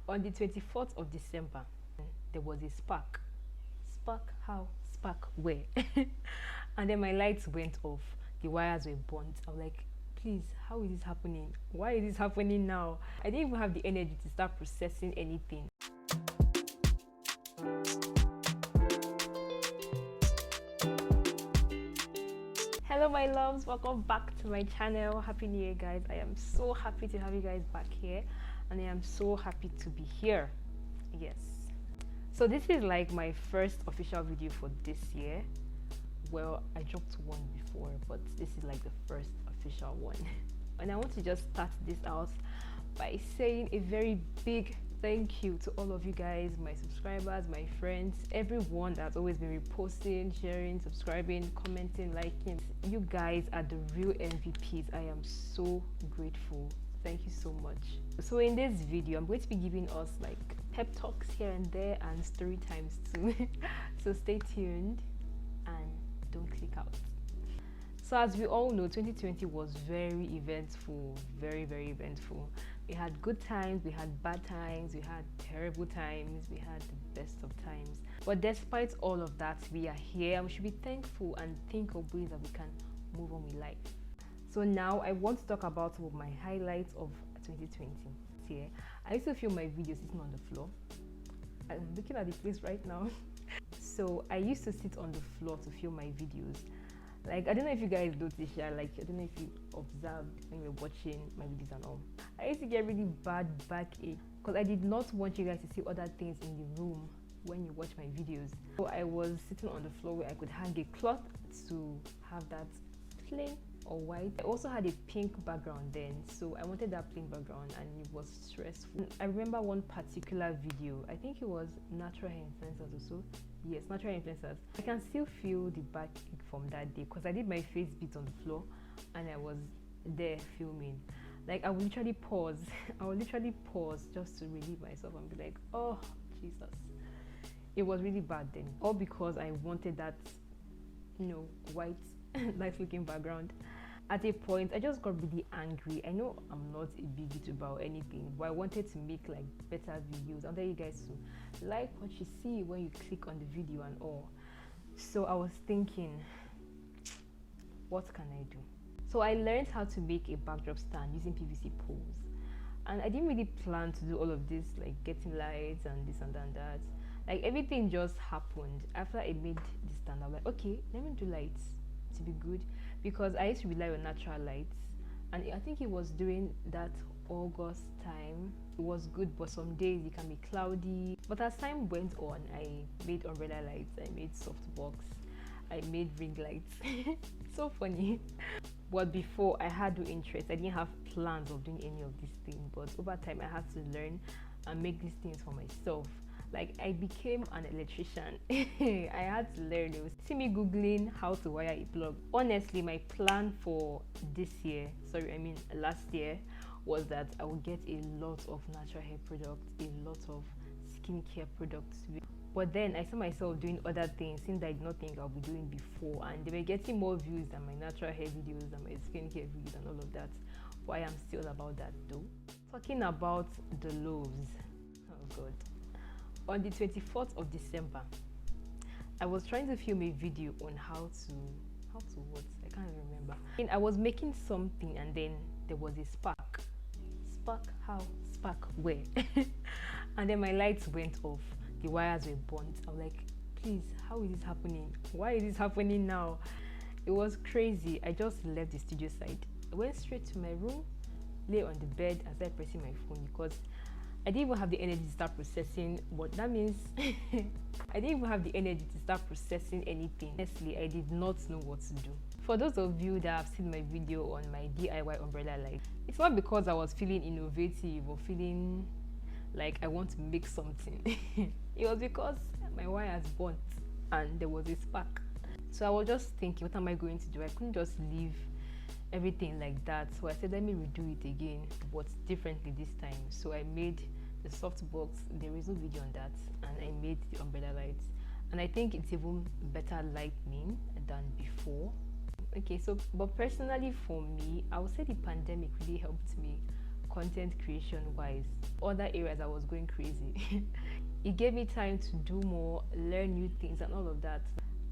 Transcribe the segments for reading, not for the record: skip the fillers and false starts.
On the 24th of December, there was a spark. Spark how? Spark where? And then my lights went off. The wires were burnt. I was like, please, how is this happening? Why is this happening now? I didn't even have the energy to start processing anything. Hello my loves, welcome back to my channel. Happy New Year guys. I am so happy to have you guys back here, and I am so happy to be here. Yes, so this is like my first official video for this year. Well, I dropped one before, but this is like the first official one. And I want to just start this out by saying a very big thank you to all of you guys, my subscribers, my friends, everyone that's always been reposting, sharing, subscribing, commenting, liking. You guys are the real MVPs. I am so grateful. Thank you so much. So in this video, I'm going to be giving us like pep talks here and there and story times too. So stay tuned and don't click out. So as we all know, 2020 was very eventful, very eventful. We had good times, we had bad times, we had terrible times, we had the best of times. But despite all of that, we are here and we should be thankful and think of ways that we can move on with life. So now I want to talk about some of my highlights of 2020. Here, I used to film my videos sitting on the floor. I'm looking at the place right now. So I used to sit on the floor to film my videos. Like, I don't know if you guys notice, yeah, like, I don't know if you observed when you were watching my videos and all. I used to get really bad backache because I did not want you guys to see other things in the room when you watch my videos. So I was sitting on the floor where I could hang a cloth to have that plain or white. I also had a pink background then, so I wanted that plain background and it was stressful. I remember one particular video, I think it was natural hair influencers also. Yes, natural influencers. I can still feel the backache from that day because I did my face beat on the floor and I was there filming. Like, I would literally pause. I would literally pause just to relieve myself and be like, oh Jesus. It was really bad then. All because I wanted that, you know, white nice looking background. At a point I just got really angry. I know I'm not a big YouTuber or anything, but I wanted to make like better videos. I wanted you guys to like what you see when you click on the video and all. So I was thinking, what can I do? So I learned how to make a backdrop stand using PVC poles, and I didn't really plan to do all of this, like getting lights and this and that. Like, everything just happened. After I made the stand, I was like, okay, let me do lights to be good, because I used to rely on natural lights, and I think it was during that August time. It was good, but some days it can be cloudy. But as time went on, I made umbrella lights, I made softbox, I made ring lights. So funny. But before, I had no interest. I didn't have plans of doing any of these things, but over time I had to learn and make these things for myself. Like, I became an electrician. I had to learn. It was see me googling how to wire a plug. Honestly, my plan for this year, last year, was that I would get a lot of natural hair products, a lot of skincare products. But then I saw myself doing other things, things I did not think I would be doing before, and they were getting more views than my natural hair videos and my skincare videos and all of that. But I am still about that though. Talking about the loaves, oh god. On the 24th of December, I was trying to film a video on how to what? I can't remember. And I was making something and then there was a spark. Spark how? Spark where? And then my lights went off. The wires were burnt. I was like, please, how is this happening? Why is this happening now? It was crazy. I just left the studio side. I went straight to my room, lay on the bed and started pressing my phone because I didn't even have the energy to start processing what that means. I didn't even have the energy to start processing anything. Honestly, I did not know what to do. For those of you that have seen my video on my DIY umbrella light, it's not because I was feeling innovative or feeling like I want to make something. It was because my wires burnt and there was a spark. So I was just thinking, what am I going to do? I couldn't just leave everything like that. So I said, let me redo it again, but differently this time. So I made the softbox. There is no video on that, and I made the umbrella lights, and I think it's even better lightning than before. Okay, so but personally for me, I would say the pandemic really helped me content creation wise. Other areas I was going crazy. It gave me time to do more, learn new things and all of that.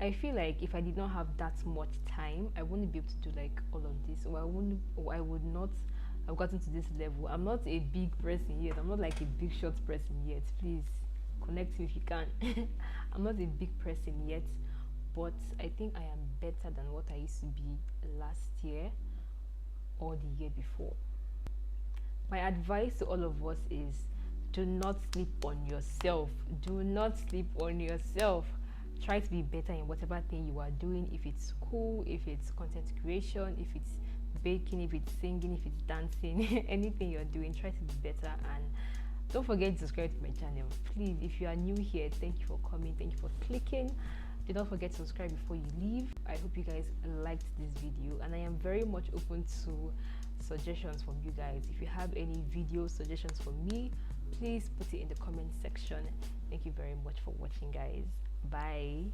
I feel like if I did not have that much time, I wouldn't be able to do like all of this, or I would not have gotten to this level. I'm not a big person yet. I'm not like a big short person yet. Please connect me if you can. I'm not a big person yet, but I think I am better than what I used to be last year or the year before. My advice to all of us is, do not sleep on yourself. Do not sleep on yourself. Try to be better in whatever thing you are doing. If it's school, if it's content creation, if it's baking, if it's singing, if it's dancing, anything you're doing, try to be better. And don't forget to subscribe to my channel. Please, if you are new here, thank you for coming, thank you for clicking. Do not forget to subscribe before you leave. I hope you guys liked this video, and I am very much open to suggestions from you guys. If you have any video suggestions for me, please put it in the comment section. Thank you very much for watching, guys. Bye.